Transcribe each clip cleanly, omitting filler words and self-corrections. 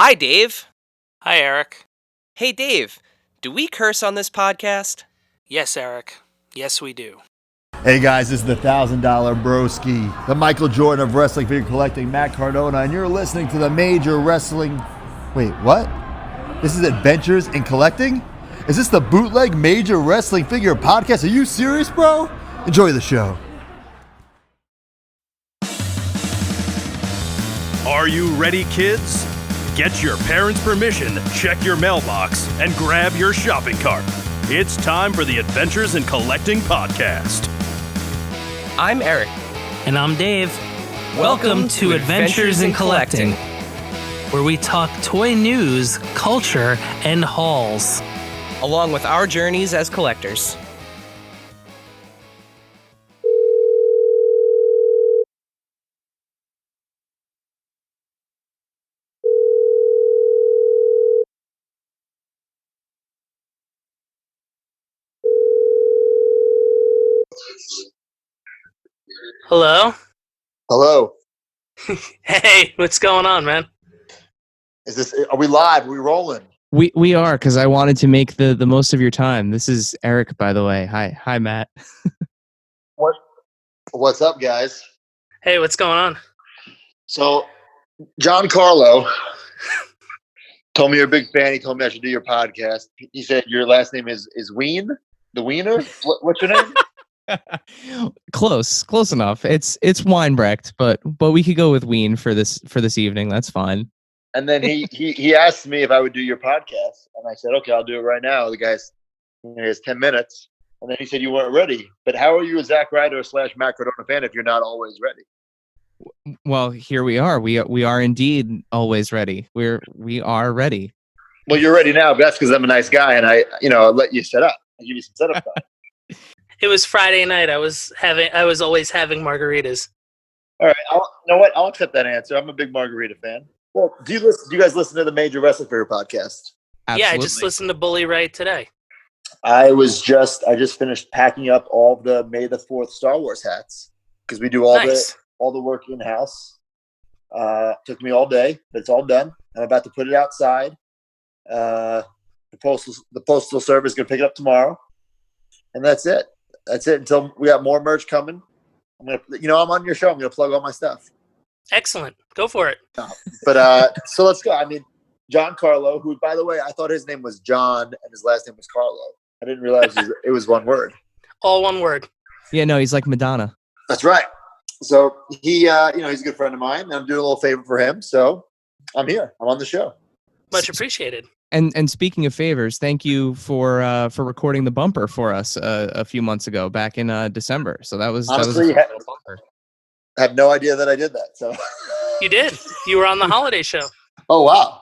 Hi, Dave. Hi, Eric. Hey, Dave. Do we curse on this podcast? Yes, Eric. Yes, we do. Hey guys, this is the $1,000 Broski, the Michael Jordan of wrestling figure collecting, Matt Cardona, and you're listening to the Major Wrestling... Wait, what? This is Adventures in Collecting? Is this the bootleg Major Wrestling Figure podcast? Are you serious, bro? Enjoy the show. Are you ready, kids? Get your parents' permission, check your mailbox, and grab your shopping cart. It's time for the Adventures in Collecting podcast. I'm Eric. And I'm Dave. Welcome to Adventures in Collecting, where we talk toy news, culture, and hauls, Along with our journeys as collectors. Hello? Hello. Hey, what's going on, man? Are we live? Are we rolling? We are, because I wanted to make the most of your time. This is Eric, by the way. Hi, Matt. What's up, guys? Hey, what's going on? So, John Carlo told me you're a big fan. He told me I should do your podcast. He said your last name is Ween? The Wiener? What's your name? Close enough. It's Weinbrecht, but we could go with Wien for this evening. That's fine. And then he asked me if I would do your podcast, and I said, okay, I'll do it right now. The guy's he has 10 minutes, and then he said you weren't ready. But how are you a Zack Ryder / Matt Cardona fan if you're not always ready? Well, here we are. We are indeed always ready. We are ready. Well, you're ready now, but that's because I'm a nice guy, and I'll let you set up. I'll give you some setup time. It was Friday night. I was always having margaritas. All right. You know what? I'll accept that answer. I'm a big margarita fan. Well, do you guys listen to the Major Wrestling Figure podcast? Absolutely. Yeah, I just listened to Bully Ray today. I just finished packing up all the May the 4th Star Wars hats because we do all the work in house. Took me all day, but it's all done. I'm about to put it outside. The postal service is going to pick it up tomorrow, and that's it. That's it until we got more merch coming. I'm on your show. I'm going to plug all my stuff. Excellent. Go for it. But so let's go. I mean, John Carlo, who, by the way, I thought his name was John and his last name was Carlo. I didn't realize it was one word. All one word. Yeah, no, he's like Madonna. That's right. So he's a good friend of mine, and I'm doing a little favor for him. So I'm here. I'm on the show. Much appreciated. And speaking of favors, thank you for recording the bumper for us a few months ago, back in December. So that was honestly, a bumper. I had no idea that I did that. So You did. You were on the holiday show. Oh wow!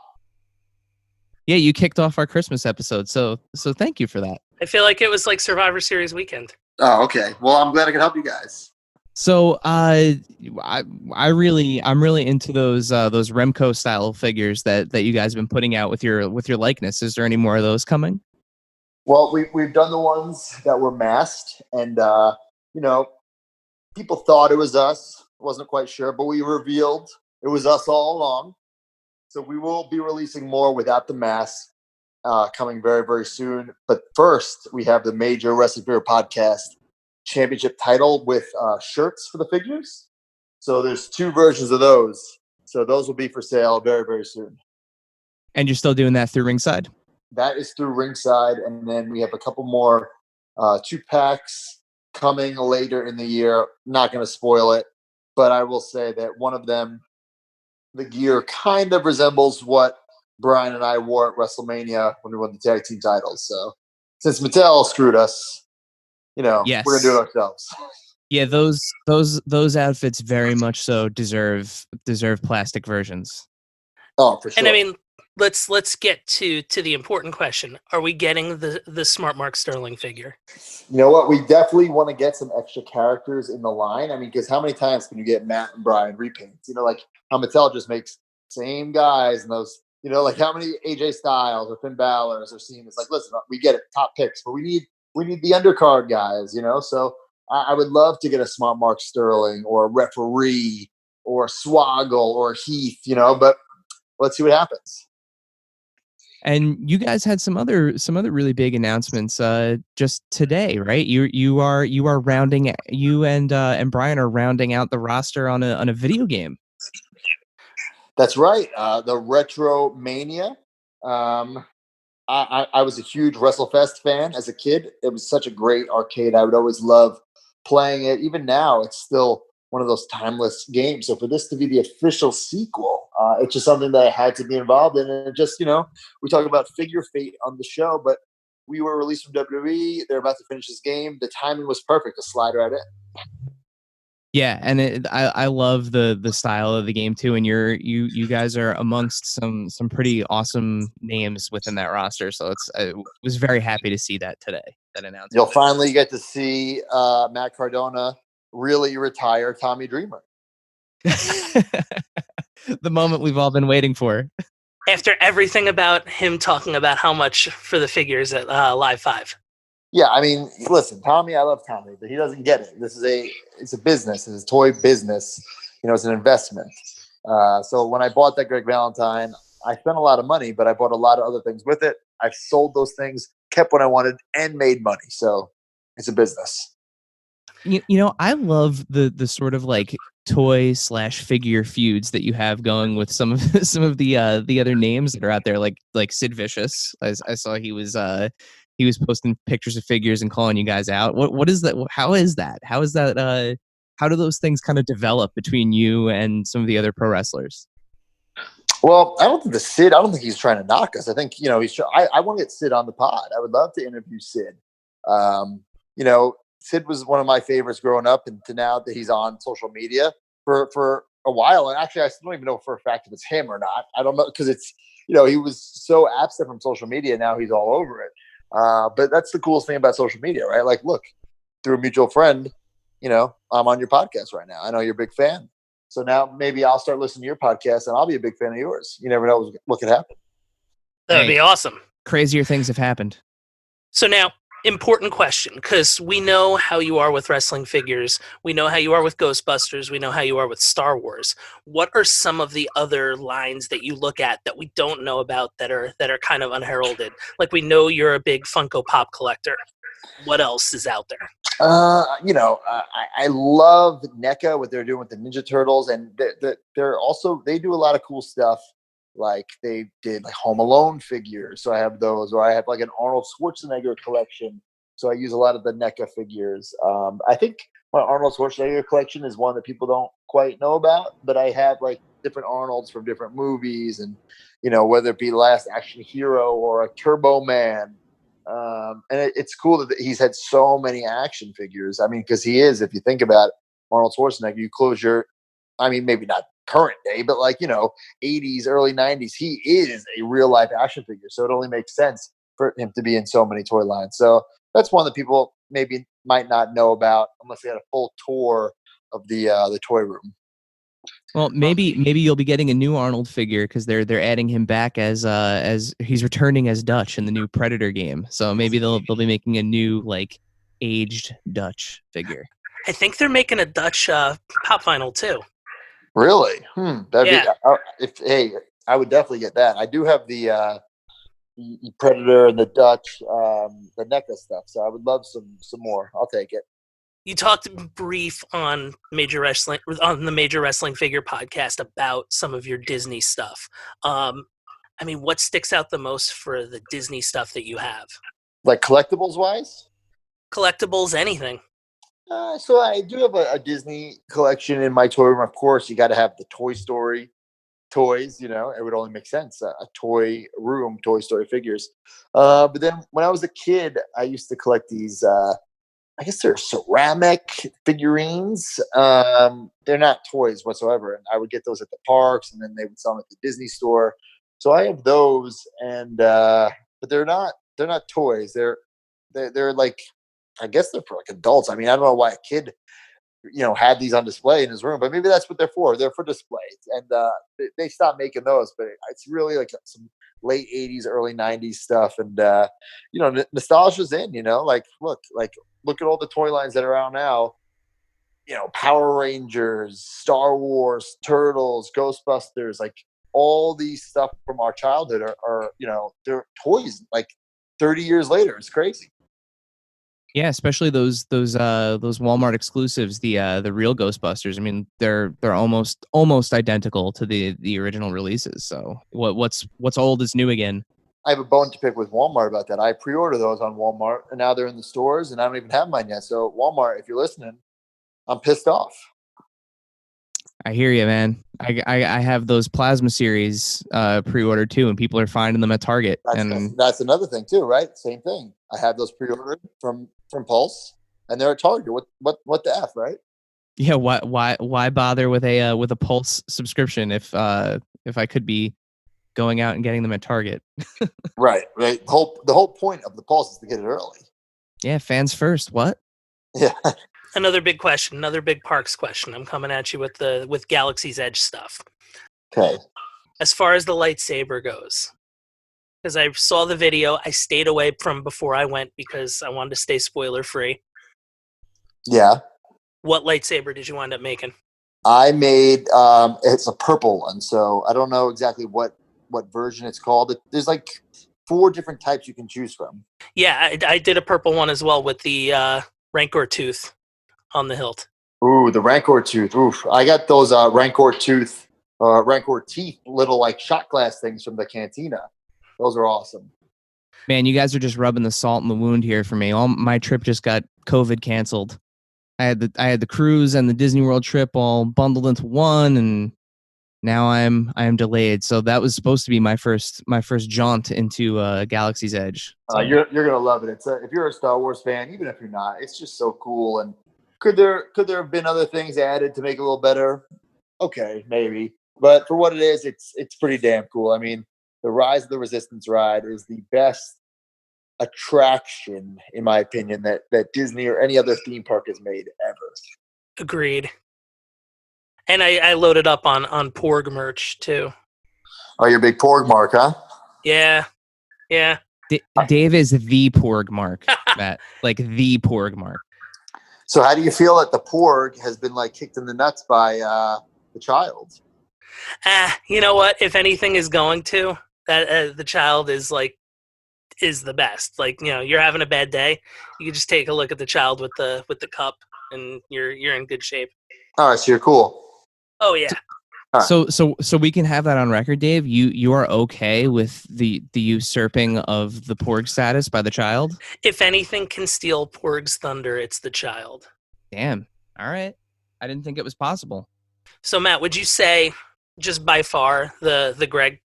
Yeah, you kicked off our Christmas episode. So thank you for that. I feel like it was like Survivor Series weekend. Oh, okay. Well, I'm glad I could help you guys. So I'm really into those Remco style figures that you guys have been putting out with your likeness. Is there any more of those coming? Well, we've done the ones that were masked, and people thought it was us. Wasn't quite sure, but we revealed it was us all along. So we will be releasing more without the mask coming very, very soon. But first, we have the Major Wrestling Figure Podcast Championship title with shirts for the figures. So there's 2 versions of those. So those will be for sale very, very soon. And you're still doing that through Ringside? That is through Ringside. And then we have a couple more 2-packs coming later in the year. Not going to spoil it, but I will say that one of them, the gear kind of resembles what Brian and I wore at WrestleMania when we won the tag team titles. So since Mattel screwed us, yes, we're gonna do it ourselves. Yeah, those outfits very much so deserve plastic versions. Oh, for sure. And I mean, let's get to the important question: are we getting the Smart Mark Sterling figure? You know what? We definitely want to get some extra characters in the line. I mean, because how many times can you get Matt and Brian repaints? Like how Mattel just makes same guys and those. Like how many AJ Styles or Finn Balor's are seen? It's like, listen, we get it, top picks, but we need the undercard guys. So I would love to get a Smart Mark Sterling or a referee or Swoggle or Heath. But let's see what happens. And you guys had some other really big announcements just today, right? You are rounding, you and Brian are rounding out the roster on a video game. That's right. The Retro Mania. I was a huge WrestleFest fan as a kid. It was such a great arcade. I would always love playing it. Even now, it's still one of those timeless games. So for this to be the official sequel, it's just something that I had to be involved in. And it just, we talk about figure fate on the show, but we were released from WWE. They're about to finish this game. The timing was perfect to slide right in. Yeah, and I love the style of the game too, and you guys are amongst some pretty awesome names within that roster. So I was very happy to see that today. That announcement. You'll finally get to see Matt Cardona really retire Tommy Dreamer. The moment we've all been waiting for. After everything about him talking about how much for the figures at Live 5. Yeah, I mean, listen, Tommy, I love Tommy, but he doesn't get it. It's a business. It's a toy business. It's an investment. So when I bought that Greg Valentine, I spent a lot of money, but I bought a lot of other things with it. I've sold those things, kept what I wanted, and made money. So it's a business. I love the sort of like toy / figure feuds that you have going with some of the other names that are out there, like Sid Vicious. I saw he was posting pictures of figures and calling you guys out. What is that? How is that? How do those things kind of develop between you and some of the other pro wrestlers? Well, I don't think he's trying to knock us. I think, I want to get Sid on the pod. I would love to interview Sid. Sid was one of my favorites growing up, and to now that he's on social media for a while. And actually, I still don't even know for a fact if it's him or not. I don't know, because it's, he was so absent from social media. Now he's all over it. But that's the coolest thing about social media, right? Like, look, through a mutual friend, I'm on your podcast right now. I know you're a big fan. So now maybe I'll start listening to your podcast and I'll be a big fan of yours. You never know what could happen. That would be awesome. Crazier things have happened. So now, important question, because we know how you are with wrestling figures. We know how you are with Ghostbusters. We know how you are with Star Wars. What are some of the other lines that you look at that we don't know about that are kind of unheralded? Like, we know you're a big Funko Pop collector. What else is out there? I love NECA, what they're doing with the Ninja Turtles, and they do a lot of cool stuff. Like they did like Home Alone figures, so I have those, or I have like an Arnold Schwarzenegger collection, so I use a lot of the NECA figures. I think my Arnold Schwarzenegger collection is one that people don't quite know about, but I have like different Arnolds from different movies, and whether it be Last Action Hero or a Turbo Man. And it's cool that he's had so many action figures. I mean, because he is, if you think about it, Arnold Schwarzenegger, you close maybe not current day, but 80s, early 90s, he is a real life action figure. So it only makes sense for him to be in so many toy lines. So that's one that people maybe might not know about unless they had a full tour of the toy room. Well, maybe you'll be getting a new Arnold figure because they're adding him back as he's returning as Dutch in the new Predator game. So maybe they'll be making a new aged Dutch figure. I think they're making a Dutch pop vinyl too. Really? I would definitely get that. I do have the Predator and the Dutch, the NECA stuff. So I would love some more. I'll take it. You talked brief on the Major Wrestling Figure podcast about some of your Disney stuff. What sticks out the most for the Disney stuff that you have? Like collectibles wise? Collectibles, anything. So I do have a Disney collection in my toy room. Of course, you got to have the Toy Story toys. It would only make sense. A toy room, Toy Story figures. But then when I was a kid, I used to collect these. I guess they're ceramic figurines. They're not toys whatsoever. And I would get those at the parks, and then they would sell them at the Disney store. So I have those, and but they're not toys. They're like, I guess they're for adults. I mean, I don't know why a kid, had these on display in his room, but maybe that's what they're for. They're for display. And they stopped making those, but it's really like some late 80s, early 90s stuff. And, nostalgia's in, look at all the toy lines that are out now. Power Rangers, Star Wars, Turtles, Ghostbusters, all these stuff from our childhood are they're toys like 30 years later. It's crazy. Yeah, especially those Walmart exclusives, the real Ghostbusters. I mean, they're almost identical to the original releases. So what's old is new again. I have a bone to pick with Walmart about that. I pre-ordered those on Walmart, and now they're in the stores, and I don't even have mine yet. So Walmart, if you're listening, I'm pissed off. I hear you, man. I have those Plasma series pre-ordered too, and people are finding them at Target. That's another thing too, right? Same thing. I have those pre-ordered from Pulse, and they're at Target. What the F, right? Yeah, why bother with a Pulse subscription if I could be going out and getting them at Target? Right. The whole point of the Pulse is to get it early. Yeah, fans first. What? Yeah. Another big question, another big Parks question. I'm coming at you with Galaxy's Edge stuff. Okay. As far as the lightsaber goes, because I saw the video, I stayed away from before I went because I wanted to stay spoiler free. Yeah. What lightsaber did you wind up making? I made it's a purple one, so I don't know exactly what version it's called. There's like 4 different types you can choose from. Yeah, I did a purple one as well with the Rancor tooth on the hilt. Ooh, the Rancor tooth. Oof. I got those Rancor teeth, little like shot glass things from the cantina. Those are awesome. Man, you guys are just rubbing the salt in the wound here for me. All my trip just got COVID canceled. I had the cruise and the Disney World trip all bundled into one, and now I am delayed. So that was supposed to be my first jaunt into Galaxy's Edge. So. You're gonna love it. If you're a Star Wars fan, even if you're not, it's just so cool. And could there have been other things added to make it a little better? Okay, maybe. But for what it is, it's pretty damn cool. I mean, the Rise of the Resistance ride is the best attraction, in my opinion, that Disney or any other theme park has made ever. Agreed. And I loaded up on Porg merch too. Oh, you're a big Porg mark, huh? Yeah. Dave is the Porg mark, Matt. Like the Porg mark. So how do you feel that the Porg has been like kicked in the nuts by the child? You know what? If anything is going to, that the child is the best. Like, you're having a bad day, you can just take a look at the child with the cup, and you're in good shape. All right, so you're cool. Oh yeah. Right. So we can have that on record, Dave. You are okay with the usurping of the Porg status by the child? If anything can steal Porg's thunder, it's the child. Damn. All right. I didn't think it was possible. So Matt, would you say just by far the Greg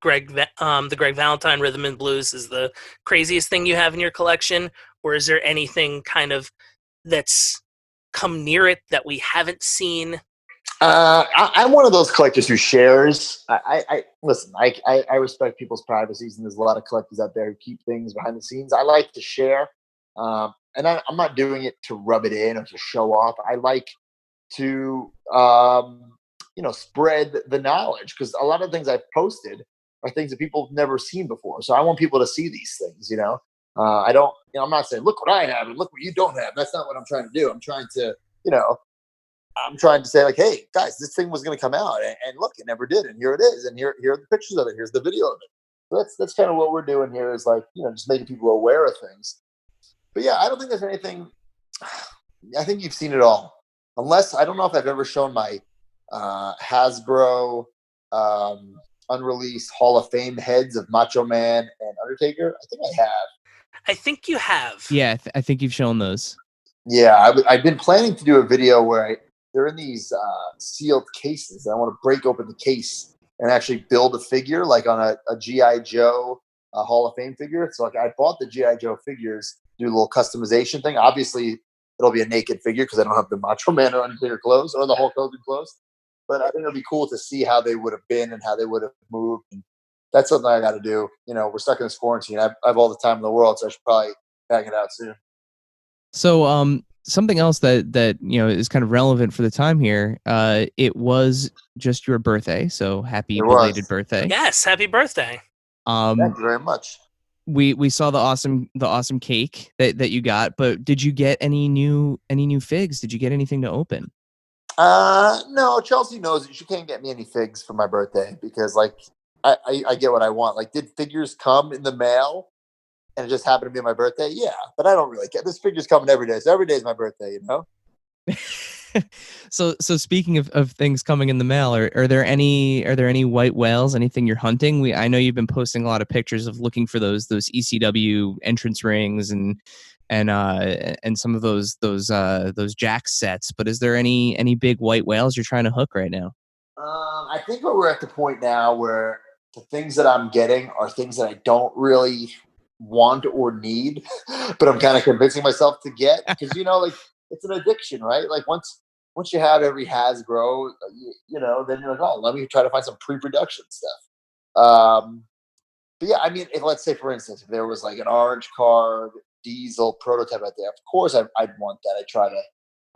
Valentine Rhythm and Blues is the craziest thing you have in your collection, or is there anything kind of that's come near it that we haven't seen? I'm one of those collectors who shares. I listen. I respect people's privacies, and there's a lot of collectors out there who keep things behind the scenes. I like to share, and I'm not doing it to rub it in or to show off. I like to spread the knowledge, because a lot of things I've posted are things that people have never seen before. So I want people to see these things. I don't. I'm not saying look what I have and look what you don't have. That's not what I'm trying to do. I'm trying to say, like, hey guys, this thing was going to come out, and look, it never did, and here it is, and here are the pictures of it. Here's the video of it. So that's kind of what we're doing here, is like, just making people aware of things. But yeah, I don't think there's anything. I think you've seen it all, unless I don't know if I've ever shown my Hasbro unreleased Hall of Fame heads of Macho Man and Undertaker. I think I have. I think you have. Yeah, I think you've shown those. Yeah, I've been planning to do a video where they're in these sealed cases. I want to break open the case and actually build a figure, like on a G.I. Joe Hall of Fame figure. So like, I bought the G.I. Joe figures, do a little customization thing. Obviously, it'll be a naked figure because I don't have the Macho Man or Undertaker clothes or the Hulk Hogan clothes. But I think it'll be cool to see how they would have been and how they would have moved. And that's something I got to do. We're stuck in this quarantine. I have all the time in the world, so I should probably bang it out soon. So, something else that is kind of relevant for the time here. It was just your birthday, so happy belated birthday. Yes, happy birthday. Thank you very much. We saw the awesome cake that you got, but did you get any new figs? Did you get anything to open? No, Chelsea knows that she can't get me any figs for my birthday because, like, I get what I want. Like, did figures come in the mail and it just happened to be my birthday? Yeah, but I don't really care. This figure's coming every day, so every day is my birthday. So speaking of things coming in the mail, are there any white whales? Anything you're hunting? I know you've been posting a lot of pictures of looking for those ECW entrance rings and some of those jack sets. But is there any big white whales you're trying to hook right now? I think we're at the point now where the things that I'm getting are things that I don't really want or need, but I'm kind of convincing myself to get because like it's an addiction, right? Like once you have every Hasbro, then you're like, oh, let me try to find some pre-production stuff. But yeah, I mean, if let's say for instance, if there was like an orange card diesel prototype out there, of course I'd want that. I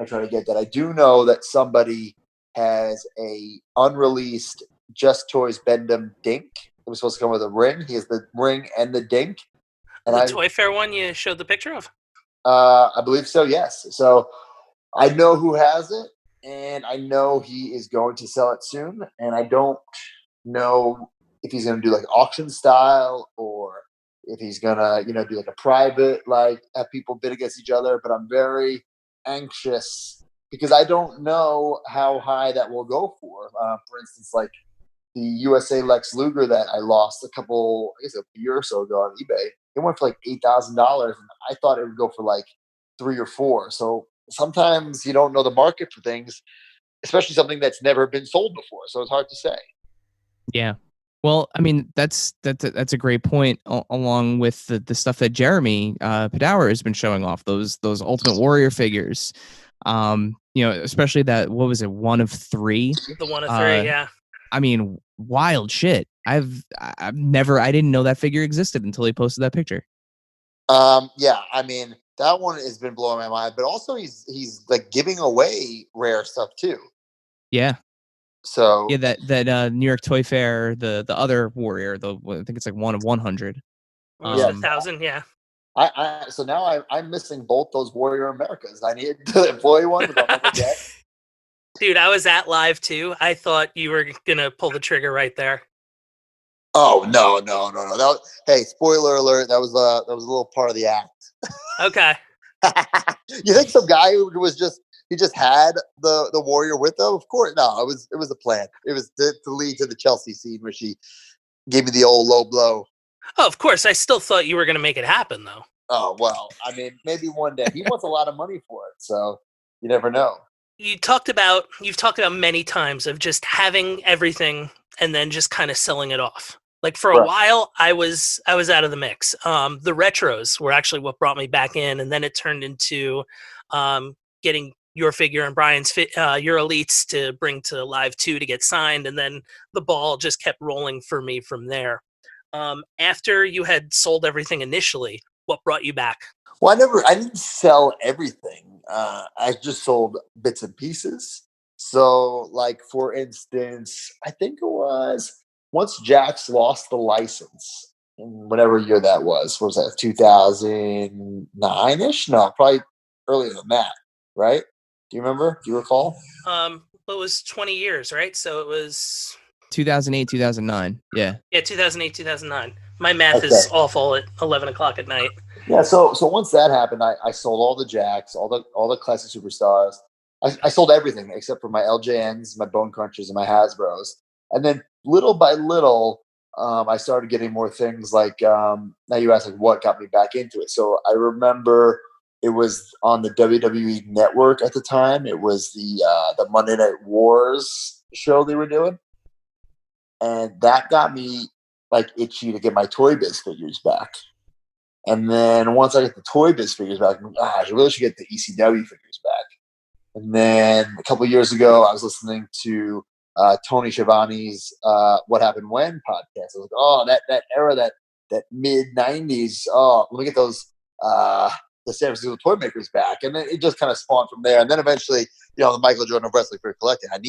try to get that. I do know that somebody has a unreleased Just Toys Bendham Dink. It was supposed to come with a ring. He has the ring and the dink. And the Toy Fair one you showed the picture of? I believe so, yes. So I know who has it, and I know he is going to sell it soon. And I don't know if he's going to do like auction style or if he's going to, do like a private, like have people bid against each other. But I'm very anxious because I don't know how high that will go for. For instance, like the USA Lex Luger that I lost a year or so ago on eBay, it went for like $8,000, and I thought it would go for like 3 or 4. So sometimes you don't know the market for things, especially something that's never been sold before. So it's hard to say. Yeah. Well, I mean, that's a great point. Along with the stuff that Jeremy Padower has been showing off, those Ultimate Warrior figures. Especially that, what was it, 1 of 3? The 1 of 3, yeah. I mean, wild shit. I didn't know that figure existed until he posted that picture. Yeah, I mean, that one has been blowing my mind, but also he's like giving away rare stuff too. Yeah. So yeah, that New York Toy Fair, the other Warrior, I think it's like 1 of 100. Was it 1,000? Yeah. So now I'm missing both those Warrior Americas. I need to employ one with a get. Dude, I was at live too. I thought you were gonna pull the trigger right there. Oh no! Hey, spoiler alert! That was a little part of the act. Okay. You think some guy who he just had the Warrior with him? Of course, no. It was a plan. It was to lead to the Chelsea scene where she gave me the old low blow. Oh, of course. I still thought you were gonna make it happen though. Oh well, I mean, maybe one day. He wants a lot of money for it, so you never know. You've talked about many times of just having everything and then just kind of selling it off. Like for a while, I was out of the mix. The retros were actually what brought me back in, and then it turned into getting your figure and Brian's your elites to bring to Live 2 to get signed, and then the ball just kept rolling for me from there. After you had sold everything initially, what brought you back? Well, I didn't sell everything. I just sold bits and pieces. So, like, for instance, I think it was once Jax lost the license in whatever year that was. What was that, 2009-ish? No, probably earlier than that, right? Do you remember? Do you recall? It was 20 years, right? So it was 2008, 2009. Yeah. Yeah, 2008, 2009. My math is awful at 11 o'clock at night. Yeah, so once that happened, I sold all the Jacks, all the classic superstars. I sold everything except for my LJNs, my Bone Crunchers, and my Hasbros. And then little by little, I started getting more things like, now you ask like what got me back into it. So I remember it was on the WWE Network at the time. It was the Monday Night Wars show they were doing. And that got me like itchy to get my Toy Biz figures back. And then once I get the Toy Biz figures back, I really should get the ECW figures back. And then a couple of years ago, I was listening to Tony Schiavone's "What Happened When" podcast. I was like, oh, that era, that mid '90s. Oh, let me get those the San Francisco toy makers back. And then it just kind of spawned from there. And then eventually, the Michael Jordan of Wrestling for collecting. I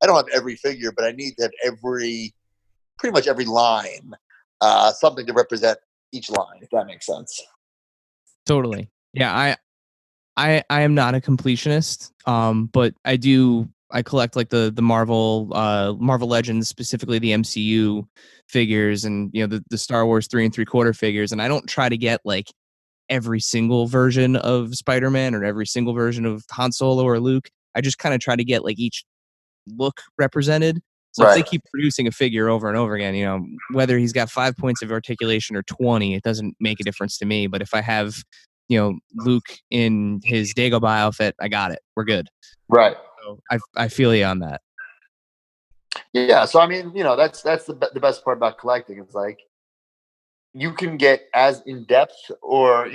don't have every figure, but I need to have pretty much every line, something to represent each line, if that makes sense. Totally. Yeah, I am not a completionist, but I do I collect like the Marvel Legends, specifically the MCU figures, and the Star Wars 3 3/4 figures, and I don't try to get like every single version of Spider-Man or every single version of Han Solo or Luke. I just kind of try to get like each look represented. So if they keep producing a figure over and over again, whether he's got 5 points of articulation or 20, it doesn't make a difference to me. But if I have, Luke in his Dagobah outfit, I got it. We're good. Right. So I feel you on that. Yeah. So I mean, that's the best part about collecting. It's like you can get as in depth or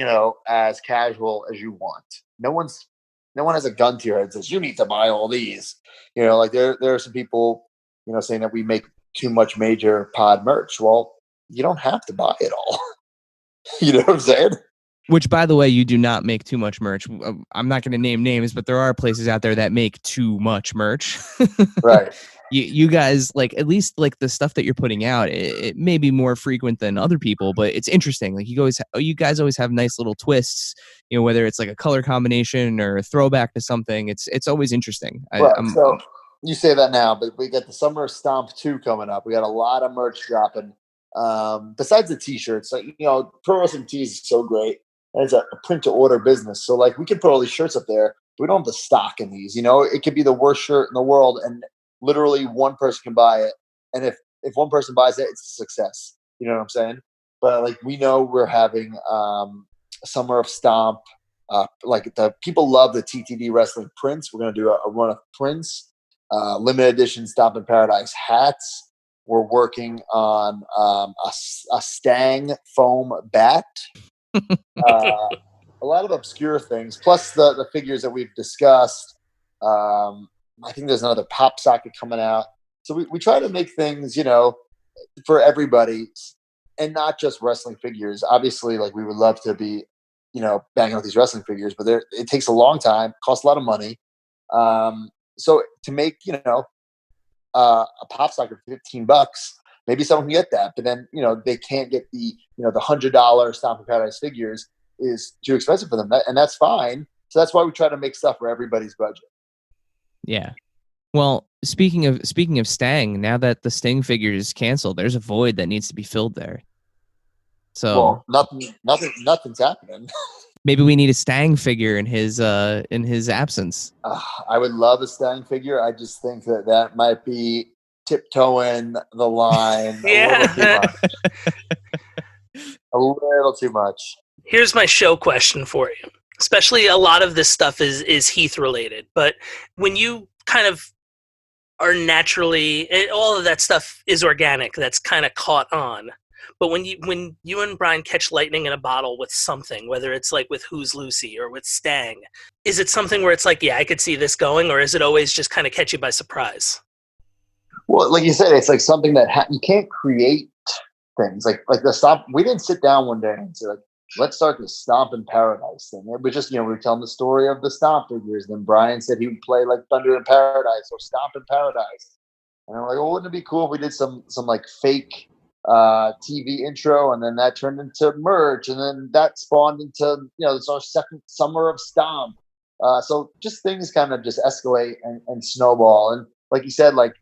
as casual as you want. No one has a gun to your head and says you need to buy all these. Like there are some people saying that we make too much major pod merch. Well, you don't have to buy it all. You know what I'm saying? Which, by the way, you do not make too much merch. I'm not going to name names, but there are places out there that make too much merch. Right. You guys, like, at least like the stuff that you're putting out, it may be more frequent than other people, but it's interesting. Like you guys always have nice little twists, whether it's like a color combination or a throwback to something. It's always interesting. So you say that now, but we got the Summer of Stomp 2 coming up. We got a lot of merch dropping. Besides the t-shirts, like, Pro Wrestling Tees is so great. And it's a print to order business. So like we can put all these shirts up there, but we don't have the stock in these, it could be the worst shirt in the world and literally one person can buy it. And if one person buys it, it's a success. You know what I'm saying? But like, we know we're having, Summer of Stomp. Like the people love the TTD Wrestling prints. We're going to do a run of prints, limited edition Stomp in Paradise hats. We're working on a Stang foam bat. A lot of obscure things, plus the figures that we've discussed. I think there's another pop socket coming out. So we try to make things, for everybody and not just wrestling figures. Obviously, like we would love to be, banging out these wrestling figures, but it takes a long time, costs a lot of money. So to make, a pop socket for $15, maybe someone can get that, but then, they can't get the $100 Stomp in Paradise figures is too expensive for them. And that's fine. So that's why we try to make stuff for everybody's budget. Yeah. Well, speaking of Stang, now that the Sting figure is canceled, there's a void that needs to be filled there. So nothing's happening. Maybe we need a Stang figure in his absence. I would love a Stang figure. I just think that might be tiptoeing the line a little too much. Here's my show question for you. Especially a lot of this stuff is Heath related, but when you kind of are naturally, all of that stuff is organic. That's kind of caught on. But when you and Brian catch lightning in a bottle with something, whether it's like with Who's Lucy or with Stang, is it something where it's like, yeah, I could see this going, or is it always just kind of catch you by surprise? Well, like you said, it's like something that you can't create things like the Stomp. We didn't sit down one day and say, like, let's start the Stomp in Paradise thing. It was just, we were telling the story of the Stomp figures. Then Brian said he would play like Thunder in Paradise or Stomp in Paradise. And I'm like, well, wouldn't it be cool if we did some like fake TV intro, and then that turned into merch, and then that spawned into it's our second Summer of Stomp. So just things kind of just escalate and snowball. And like you said, like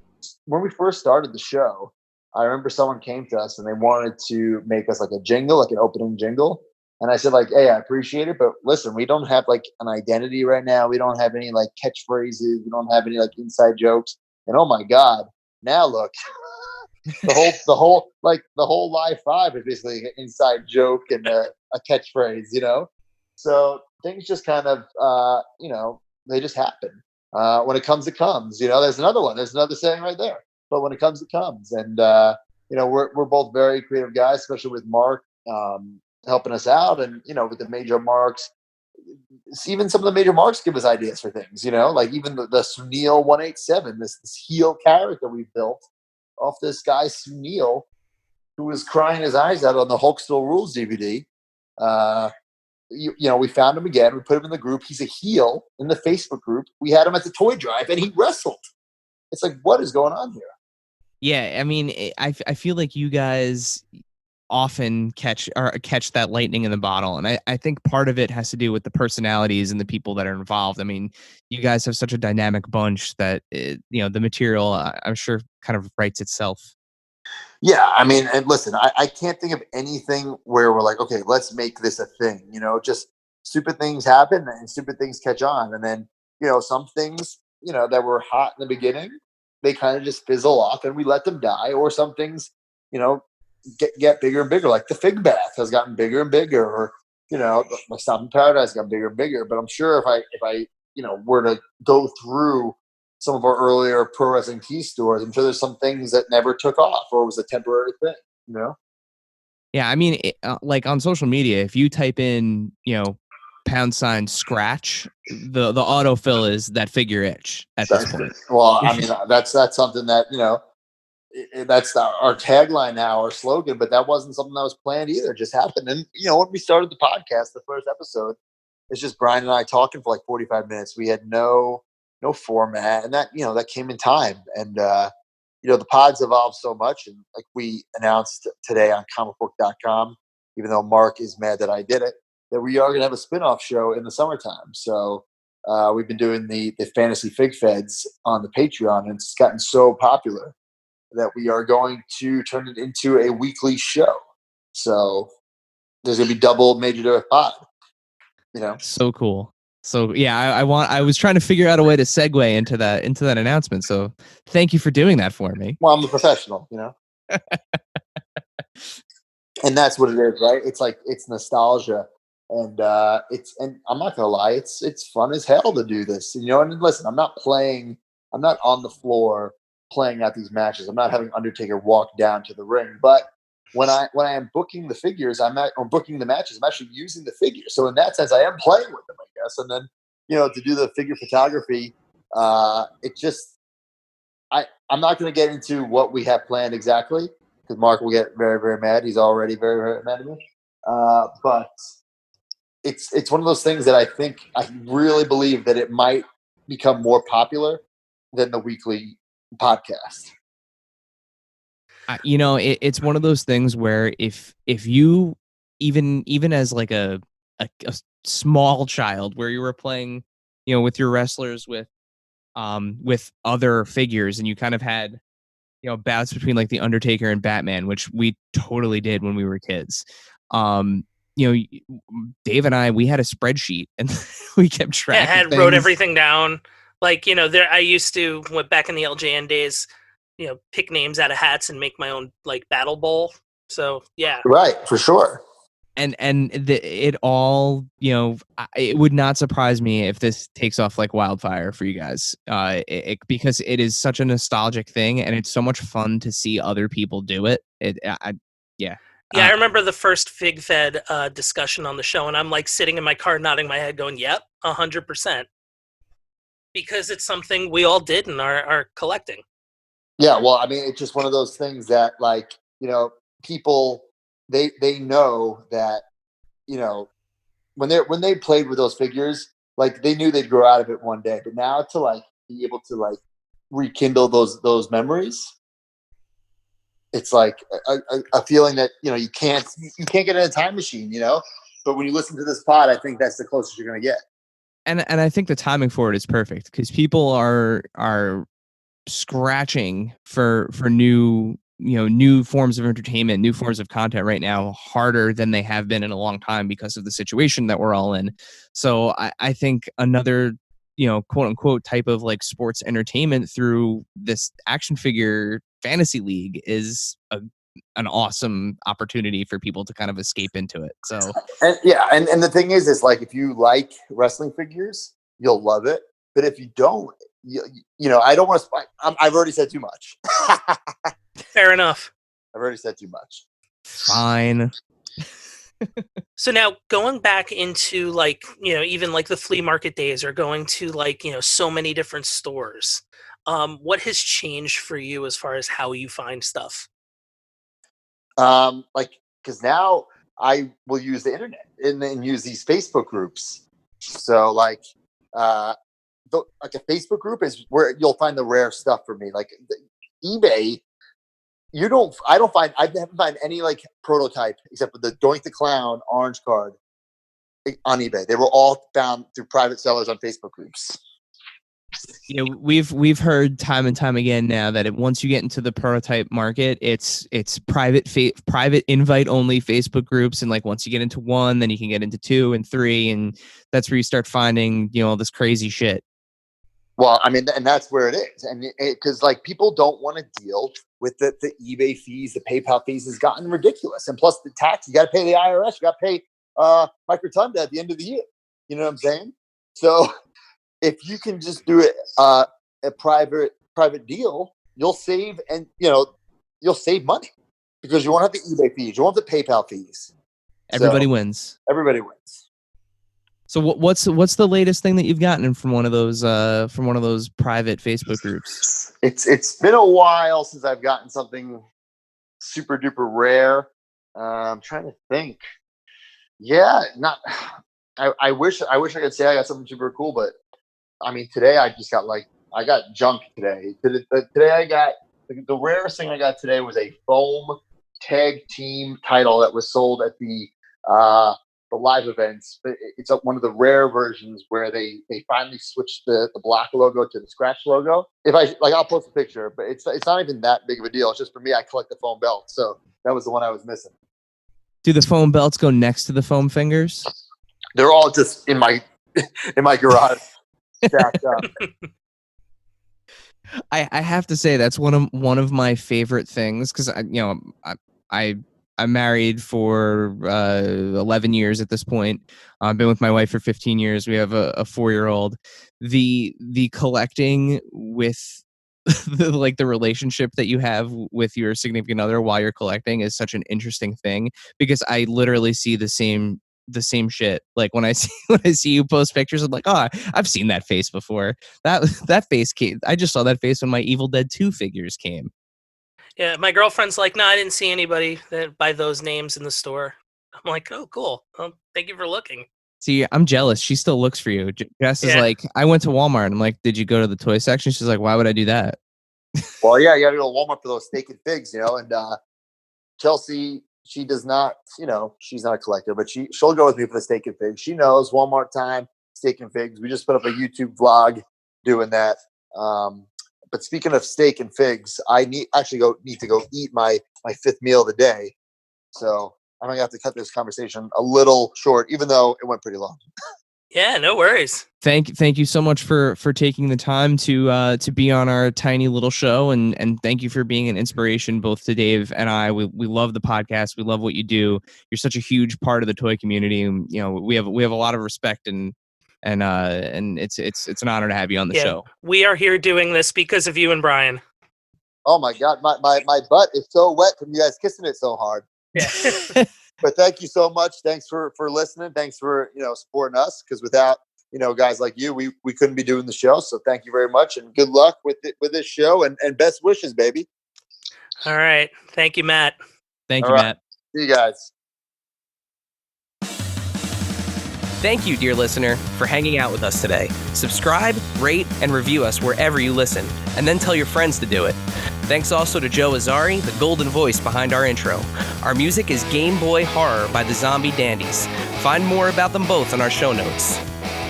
when we first started the show, I remember someone came to us and they wanted to make us like a jingle, like an opening jingle. And I said, like, hey, I appreciate it, but listen, we don't have like an identity right now. We don't have any like catchphrases. We don't have any like inside jokes. And oh my God, now look. the whole live five is basically an inside joke and a catchphrase, So things just kind of, they just happen. When it comes, it comes. There's another one. There's another saying right there. But when it comes, it comes. And we're both very creative guys, especially with Mark helping us out, and with the major marks. Even some of the major marks give us ideas for things. Like even the Sunil 187, this heel character we built off this guy Sunil, who was crying his eyes out on the Hulk Still Rules DVD. We found him again. We put him in the group. He's a heel in the Facebook group. We had him at the toy drive, and he wrestled. It's like, what is going on here? Yeah, I mean, I feel like you guys, often catch that lightning in the bottle. And I think part of it has to do with the personalities and the people that are involved. I mean, you guys have such a dynamic bunch that the material, I'm sure, kind of writes itself. Yeah, I mean, and listen, I can't think of anything where we're like, okay, let's make this a thing. Just stupid things happen and stupid things catch on. And then, some things, that were hot in the beginning, they kind of just fizzle off and we let them die. Or some things, get bigger and bigger. Like the fig bath has gotten bigger and bigger, or, my Stop in Paradise got bigger and bigger. But I'm sure if I were to go through some of our earlier pro wrestling tee stores, I'm sure there's some things that never took off or was a temporary thing. Yeah, I mean, like on social media, if you type in, # scratch, the autofill is that figure itch at this point. Well, I mean, that's something that that's our tagline now, our slogan. But that wasn't something that was planned either; it just happened. And when we started the podcast, the first episode, it's just Brian and I talking for like 45 minutes. We had no format, and that came in time. And the pods evolved so much, and like we announced today on Non-Productive.com, even though Mark is mad that I did it, that we are going to have a spin-off show in the summertime. So we've been doing the Fantasy Fig Feds on the Patreon, and it's gotten so popular that we are going to turn it into a weekly show. So there's going to be double Major Derek Pod. So cool. So yeah, I was trying to figure out a way to segue into that announcement. So thank you for doing that for me. Well, I'm a professional, and that's what it is, right? It's like, it's nostalgia, and and I'm not gonna lie, it's fun as hell to do this. And listen, I'm not on the floor playing out these matches. I'm not having Undertaker walk down to the ring, but when I am booking the figures, or booking the matches, I'm actually using the figures. So in that sense, I am playing with them, I guess. And then, to do the figure photography, it just, I'm not going to get into what we have planned exactly, because Mark will get very, very mad. He's already very, very mad at me. But it's one of those things that I really believe that it might become more popular than the weekly podcast. It's one of those things where if you even as like a small child, where you were playing, with your wrestlers with other figures, and you kind of had, bouts between like the Undertaker and Batman, which we totally did when we were kids. Dave and we had a spreadsheet and we kept track. Yeah, wrote everything down. Like, I used to, back in the LJN days, pick names out of hats and make my own like battle bowl. So yeah, right, for sure. And it all, it would not surprise me if this takes off like wildfire for you guys, because it is such a nostalgic thing, and it's so much fun to see other people do it. I remember the first Fig Fed discussion on the show, and I'm like sitting in my car nodding my head going, yep, 100%. Because it's something we all did and are collecting. Yeah, well, I mean, it's just one of those things that, like, people, they know that, when they played with those figures, like, they knew they'd grow out of it one day. But now to like be able to like rekindle those memories, it's like a feeling that you can't get in a time machine, But when you listen to this pod, I think that's the closest you're gonna get. And I think the timing for it is perfect, because people are scratching for new forms of entertainment, new forms of content right now, harder than they have been in a long time because of the situation that we're all in. So I think another quote unquote type of like sports entertainment through this action figure fantasy league is an awesome opportunity for people to kind of escape into it. So and the thing is like, if you like wrestling figures, you'll love it. But if you don't, I don't want to. I've already said too much. Fair enough. I've already said too much. Fine. So now going back into like, even like the flea market days, or going to like, so many different stores, what has changed for you as far as how you find stuff? Because now I will use the internet and use these Facebook groups. So like a Facebook group is where you'll find the rare stuff for me. Like eBay I haven't find any like prototype except for the Doink the Clown orange card on eBay. They were all found through private sellers on Facebook groups. We've heard time and time again now that once you get into the prototype market, it's private invite only Facebook groups, and like once you get into one, then you can get into 2 and 3, and that's where you start finding all this crazy shit. Well, I mean, and that's where it is, and because like people don't want to deal with the eBay fees, the PayPal fees has gotten ridiculous, and plus the tax, you got to pay the IRS, you got to pay Mike Rotunda at the end of the year. You know what I'm saying? So if you can just do it a private deal, you'll save you'll save money because you won't have the eBay fees, you won't have the PayPal fees. Everybody wins. Everybody wins. So what's the latest thing that you've gotten from one of those private Facebook groups? It's been a while since I've gotten something super duper rare. I'm trying to think. Yeah, I wish I could say I got something super cool, but I mean, today I just got I got junk today. Today I got the rarest thing I got today was a foam tag team title that was sold at the live events. It's one of the rare versions where they finally switched the black logo to the scratch logo. If I'll post a picture, but it's not even that big of a deal. It's just for me, I collect the foam belt, so that was the one I was missing. Do the foam belts go next to the foam fingers? They're all just in my garage. Stacked up. I have to say that's one of my favorite things because I'm married for 11 years at this point. I've been with my wife for 15 years. We have a 4-year-old. The collecting with the relationship that you have with your significant other while you're collecting is such an interesting thing because I literally see the same shit. Like when I see you post pictures, I'm like, oh, I've seen that face before. That face came. I just saw that face when my Evil Dead 2 figures came. Yeah, my girlfriend's like, no, I didn't see anybody by those names in the store. I'm like, oh, cool. Well, thank you for looking. See, I'm jealous. She still looks for you. Jess is like, I went to Walmart. I'm like, did you go to the toy section? She's like, why would I do that? Well, yeah, you got to go to Walmart for those steak and figs, and Chelsea, she does not, she's not a collector, but she'll go with me for the steak and figs. She knows Walmart time, steak and figs. We just put up a YouTube vlog doing that. But speaking of steak and figs, I need to go eat my 5th meal of the day. So I'm going to have to cut this conversation a little short, even though it went pretty long. Yeah, no worries. Thank you so much for taking the time to be on our tiny little show, and thank you for being an inspiration both to Dave and I. We love the podcast. We love what you do. You're such a huge part of the toy community. And, we have a lot of respect and it's an honor to have you on the show. We are here doing this because of you and Brian. Oh my God, my butt is so wet from you guys kissing it so hard. Yeah. But thank you so much. Thanks for listening. Thanks for supporting us, because without guys like you, we couldn't be doing the show. So thank you very much, and good luck with this show, and best wishes, baby. All right. Thank you, Matt. Thank you, Matt. See you guys. Thank you, dear listener, for hanging out with us today. Subscribe, rate, and review us wherever you listen, and then tell your friends to do it. Thanks also to Joe Azari, the golden voice behind our intro. Our music is Game Boy Horror by the Zombie Dandies. Find more about them both in our show notes.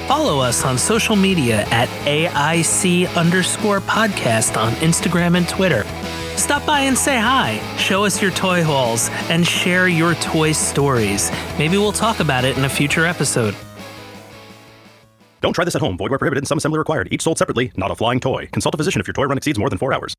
Follow us on social media at AIC_podcast on Instagram and Twitter. Stop by and say hi, show us your toy hauls, and share your toy stories. Maybe we'll talk about it in a future episode. Don't try this at home. Void where prohibited and some assembly required. Each sold separately, not a flying toy. Consult a physician if your toy run exceeds more than 4 hours.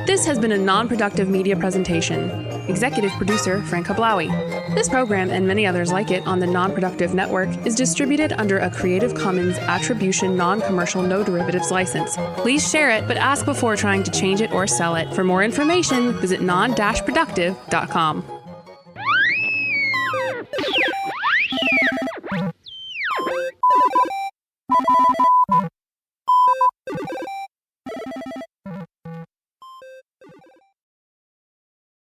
This has been a non-productive media presentation. Executive producer Frank Hablawi. This program and many others like it on the Non-Productive Network is distributed under a Creative Commons Attribution Non-Commercial No Derivatives license. Please share it, but ask before trying to change it or sell it. For more information, visit non-productive.com.